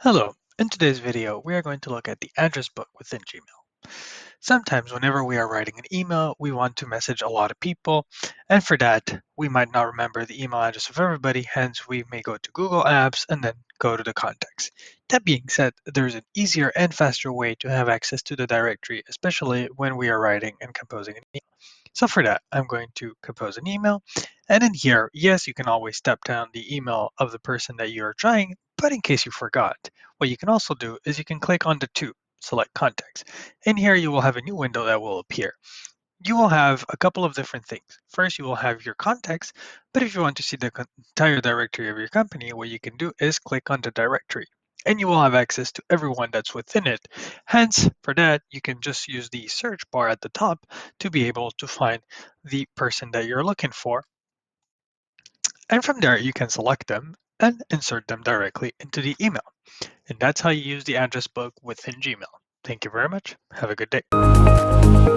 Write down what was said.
Hello. In today's video, we are going to look at the address book within Gmail. Sometimes whenever we are writing an email, we want to message a lot of people, and for that, we might not remember the email address of everybody, hence we may go to Google Apps and then go to the contacts. That being said, there's an easier and faster way to have access to the directory, especially when we are writing and composing an email. So for that, I'm going to compose an email. And in here, yes, you can always step down the email of the person that you are trying, but in case you forgot, what you can also do is you can click on the two, select contacts. In here, you will have a new window that will appear. You will have a couple of different things. First, you will have your contacts, but if you want to see the entire directory of your company, what you can do is click on the directory and you will have access to everyone that's within it. Hence, for that, you can just use the search bar at the top to be able to find the person that you're looking for. And from there, you can select them and insert them directly into the email. And that's how you use the address book within Gmail. Thank you very much. Have a good day.